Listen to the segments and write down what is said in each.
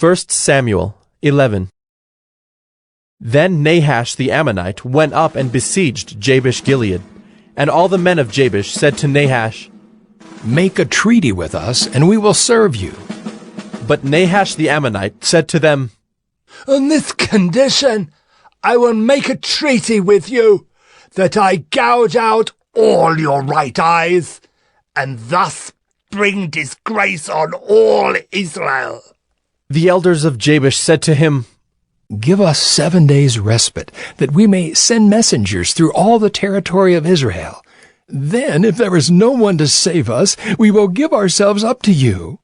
1 Samuel 11. Then Nahash the Ammonite went up and besieged Jabesh-Gilead. And all the men of Jabesh said to Nahash, "Make a treaty with us, and we will serve you." But Nahash the Ammonite said to them, "On this condition, I will make a treaty with you, that I gouge out all your right eyes, and thus bring disgrace on all Israel." The elders of Jabesh said to him, "Give us 7 days' respite, that we may send messengers through all the territory of Israel. Then, if there is no one to save us, we will give ourselves up to you."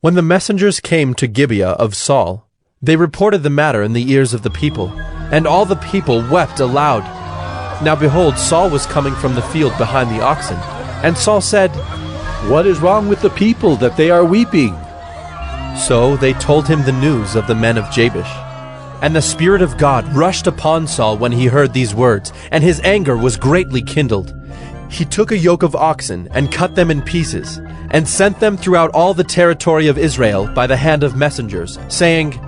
When the messengers came to Gibeah of Saul, they reported the matter in the ears of the people, and all the people wept aloud. Now behold, Saul was coming from the field behind the oxen, and Saul said, "What is wrong with the people that they are weeping?" So they told him the news of the men of Jabesh. And the Spirit of God rushed upon Saul when he heard these words, and his anger was greatly kindled. He took a yoke of oxen and cut them in pieces, and sent them throughout all the territory of Israel by the hand of messengers, saying,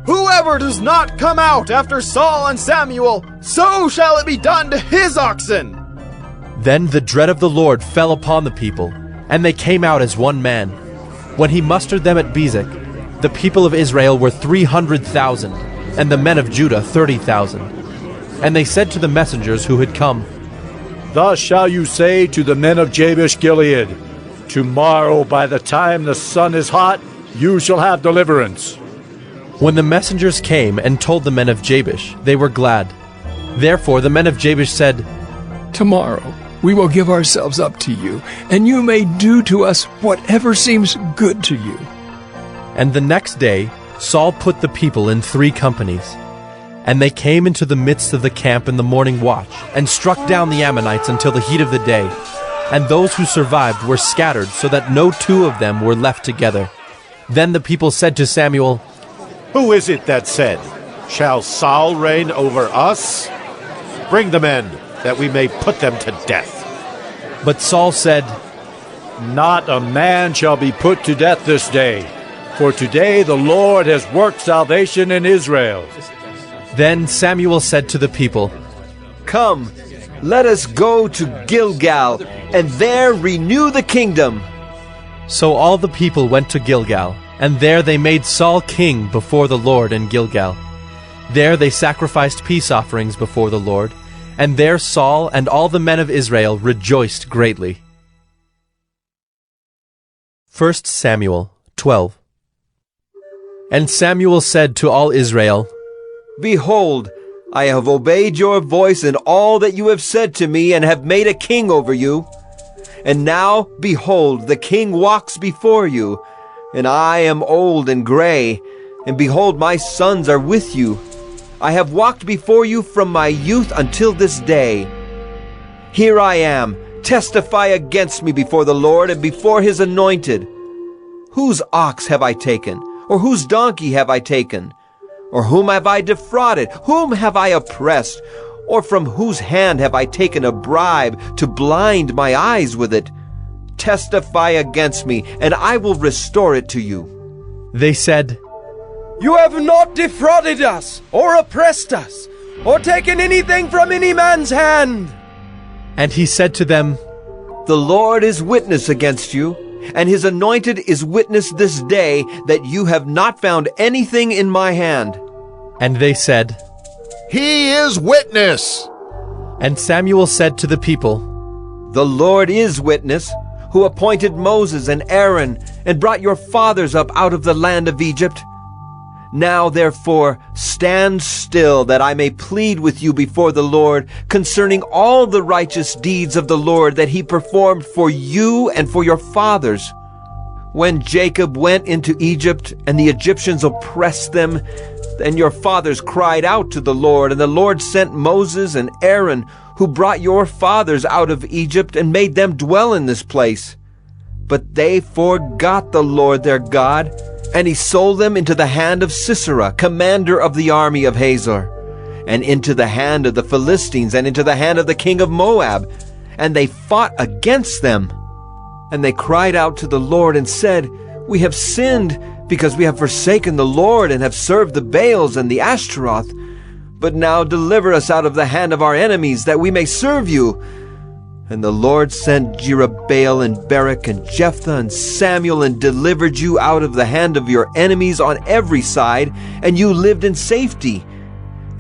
"Whoever does not come out after Saul and Samuel, so shall it be done to his oxen." Then the dread of the Lord fell upon the people, and they came out as one man. When he mustered them at Bezek, the people of Israel were 300,000, and the men of Judah 30,000. And they said to the messengers who had come, "Thus shall you say to the men of Jabesh-Gilead, Tomorrow by the time the sun is hot, you shall have deliverance." When the messengers came and told the men of Jabesh, they were glad. Therefore the men of Jabesh said, "Tomorrow we will give ourselves up to you, and you may do to us whatever seems good to you." And the next day Saul put the people in 3 companies. And they came into the midst of the camp in the morning watch, and struck down the Ammonites until the heat of the day. And those who survived were scattered, so that no 2 of them were left together. Then the people said to Samuel, "Who is it that said, Shall Saul reign over us? Bring the men, that we may put them to death." But Saul said, "Not a man shall be put to death this day, for today the Lord has worked salvation in Israel." Then Samuel said to the people, "Come, let us go to Gilgal, and there renew the kingdom." So all the people went to Gilgal, and there they made Saul king before the Lord in Gilgal. There they sacrificed peace offerings before the Lord, and there Saul and all the men of Israel rejoiced greatly. 1 Samuel 12. And Samuel said to all Israel, "Behold, I have obeyed your voice in all that you have said to me, and have made a king over you. And now, behold, the king walks before you, and I am old and gray, and behold, my sons are with you. I have walked before you from my youth until this day. Here I am, testify against me before the Lord and before his anointed. Whose ox have I taken, or whose donkey have I taken? Or whom have I defrauded? Whom have I oppressed? Or from whose hand have I taken a bribe to blind my eyes with it? Testify against me, and I will restore it to you." They said, "You have not defrauded us, or oppressed us, or taken anything from any man's hand." And he said to them, "The Lord is witness against you, and his anointed is witness this day that you have not found anything in my hand." And they said, "He is witness." And Samuel said to the people, "The Lord is witness, who appointed Moses and Aaron, and brought your fathers up out of the land of Egypt. Now therefore stand still, that I may plead with you before the Lord concerning all the righteous deeds of the Lord that he performed for you and for your fathers. When Jacob went into Egypt, and the Egyptians oppressed them, then your fathers cried out to the Lord, and the Lord sent Moses and Aaron, who brought your fathers out of Egypt and made them dwell in this place. But they forgot the Lord their God, and he sold them into the hand of Sisera, commander of the army of Hazor, and into the hand of the Philistines, and into the hand of the king of Moab. And they fought against them. And they cried out to the Lord and said, We have sinned, because we have forsaken the Lord and have served the Baals and the Ashtaroth. But now deliver us out of the hand of our enemies, that we may serve you." And the Lord sent Jerubbaal and Barak and Jephthah and Samuel and delivered you out of the hand of your enemies on every side, and you lived in safety.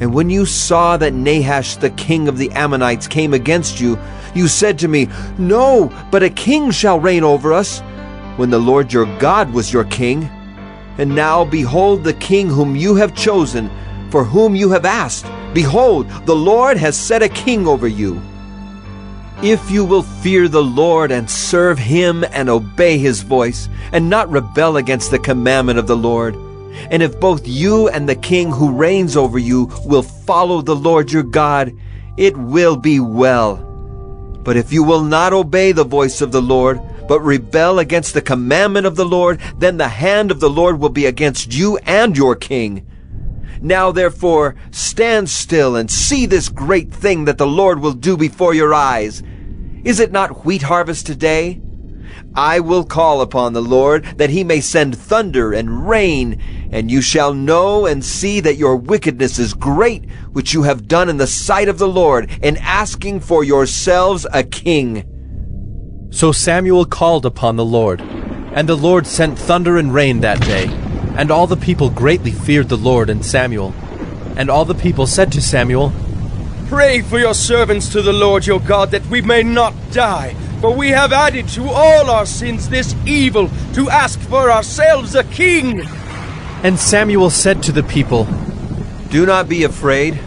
And when you saw that Nahash the king of the Ammonites came against you, you said to me, "No, but a king shall reign over us," when the Lord your God was your king. And now behold the king whom you have chosen, for whom you have asked. Behold, the Lord has set a king over you. If you will fear the Lord and serve him and obey his voice, and not rebel against the commandment of the Lord, and if both you and the king who reigns over you will follow the Lord your God, it will be well. But if you will not obey the voice of the Lord, but rebel against the commandment of the Lord, then the hand of the Lord will be against you and your king. Now therefore stand still and see this great thing that the Lord will do before your eyes. Is it not wheat harvest today? I will call upon the Lord, that he may send thunder and rain, and you shall know and see that your wickedness is great, which you have done in the sight of the Lord, in asking for yourselves a king. So Samuel called upon the Lord, and the Lord sent thunder and rain that day. And all the people greatly feared the Lord and Samuel. And all the people said to Samuel, "Pray for your servants to the Lord your God, that we may not die. For we have added to all our sins this evil, to ask for ourselves a king." And Samuel said to the people, Do not be afraid.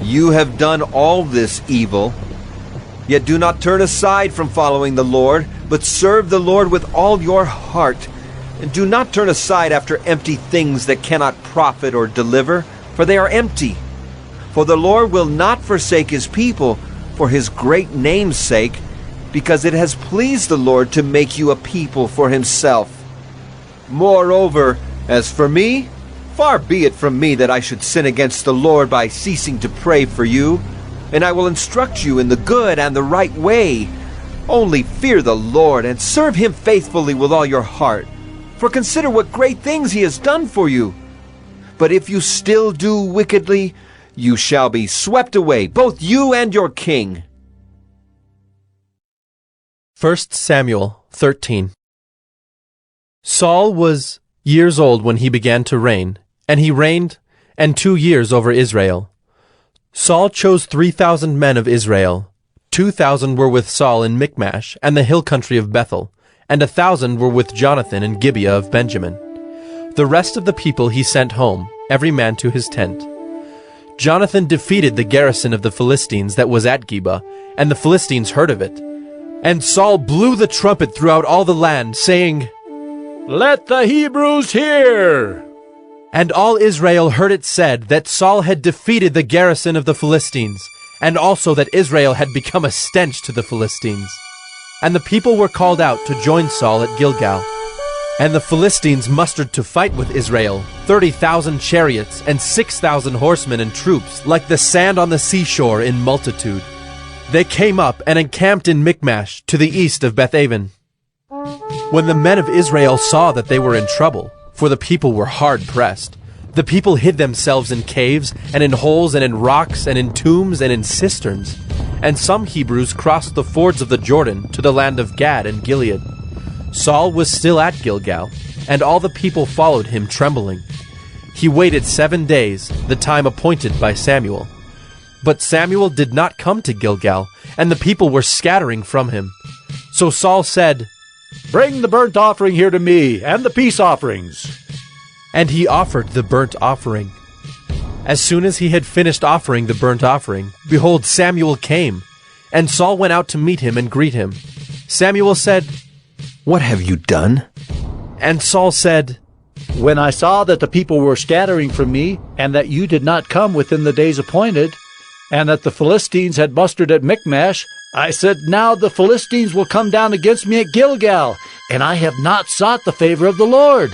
You have done all this evil. Yet do not turn aside from following the Lord, but serve the Lord with all your heart. And do not turn aside after empty things that cannot profit or deliver, for they are empty. For the Lord will not forsake his people for his great name's sake, because it has pleased the Lord to make you a people for himself. Moreover, as for me, far be it from me that I should sin against the Lord by ceasing to pray for you, and I will instruct you in the good and the right way. Only fear the Lord and serve him faithfully with all your heart. For consider what great things he has done for you. But if you still do wickedly, you shall be swept away, both you and your king. 1 Samuel 13. Saul was years old when he began to reign, and he reigned 2 years over Israel. Saul chose 3,000 men of Israel. 2,000 were with Saul in Michmash and the hill country of Bethel, and 1,000 were with Jonathan in Gibeah of Benjamin. The rest of the people he sent home, every man to his tent. Jonathan defeated the garrison of the Philistines that was at Geba, and the Philistines heard of it. And Saul blew the trumpet throughout all the land, saying, "Let the Hebrews hear!" And all Israel heard it said that Saul had defeated the garrison of the Philistines, and also that Israel had become a stench to the Philistines. And the people were called out to join Saul at Gilgal. And the Philistines mustered to fight with Israel 30,000 chariots and 6,000 horsemen and troops, like the sand on the seashore in multitude. They came up and encamped in Michmash to the east of Bethaven. When the men of Israel saw that they were in trouble, for the people were hard pressed, the people hid themselves in caves and in holes and in rocks and in tombs and in cisterns. And some Hebrews crossed the fords of the Jordan to the land of Gad and Gilead. Saul was still at Gilgal, and all the people followed him trembling. He waited 7 days, the time appointed by Samuel. But Samuel did not come to Gilgal, and the people were scattering from him. So Saul said, "Bring the burnt offering here to me, and the peace offerings." And he offered the burnt offering. As soon as he had finished offering the burnt offering, behold, Samuel came, and Saul went out to meet him and greet him. Samuel said, What have you done? And Saul said, "When I saw that the people were scattering from me, and that you did not come within the days appointed, and that the Philistines had mustered at Michmash, I said, now the Philistines will come down against me at Gilgal, and I have not sought the favor of the Lord.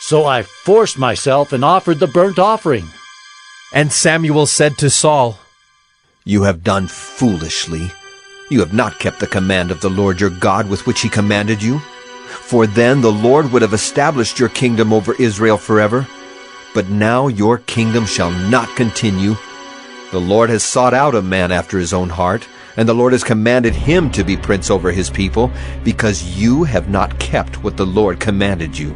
So I forced myself and offered the burnt offering." And Samuel said to Saul, You have done foolishly. You have not kept the command of the Lord your God with which he commanded you. For then the Lord would have established your kingdom over Israel forever. But now your kingdom shall not continue. The Lord has sought out a man after his own heart, and the Lord has commanded him to be prince over his people, because you have not kept what the Lord commanded you.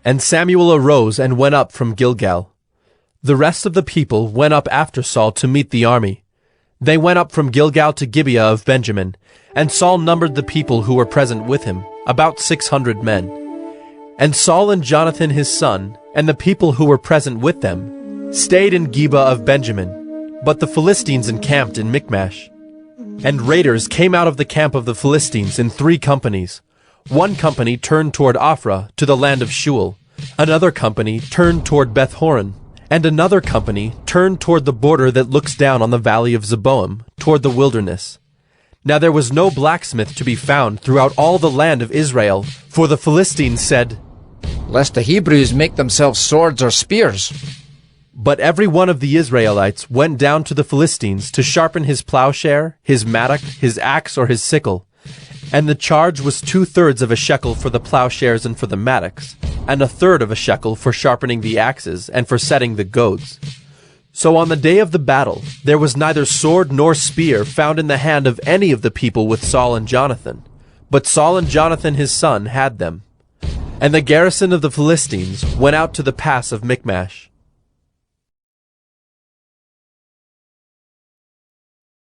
And Samuel arose and went up from Gilgal. The rest of the people went up after Saul to meet the army. They went up from Gilgal to Gibeah of Benjamin, and Saul numbered the people who were present with him, about 600 men. And Saul and Jonathan his son, and the people who were present with them, stayed in Gibeah of Benjamin, but the Philistines encamped in Michmash. And raiders came out of the camp of the Philistines in 3 companies. One company turned toward Ophrah, to the land of Shual. Another company turned toward Beth-horon, and another company turned toward the border that looks down on the valley of Zeboim, toward the wilderness. Now there was no blacksmith to be found throughout all the land of Israel, for the Philistines said, "Lest the Hebrews make themselves swords or spears." But every one of the Israelites went down to the Philistines to sharpen his plowshare, his mattock, his axe, or his sickle. And the charge was 2/3 of a shekel for the plowshares and for the mattocks, and 1/3 of a shekel for sharpening the axes and for setting the goads. So on the day of the battle there was neither sword nor spear found in the hand of any of the people with Saul and Jonathan, but Saul and Jonathan his son had them. And the garrison of the Philistines went out to the pass of Michmash.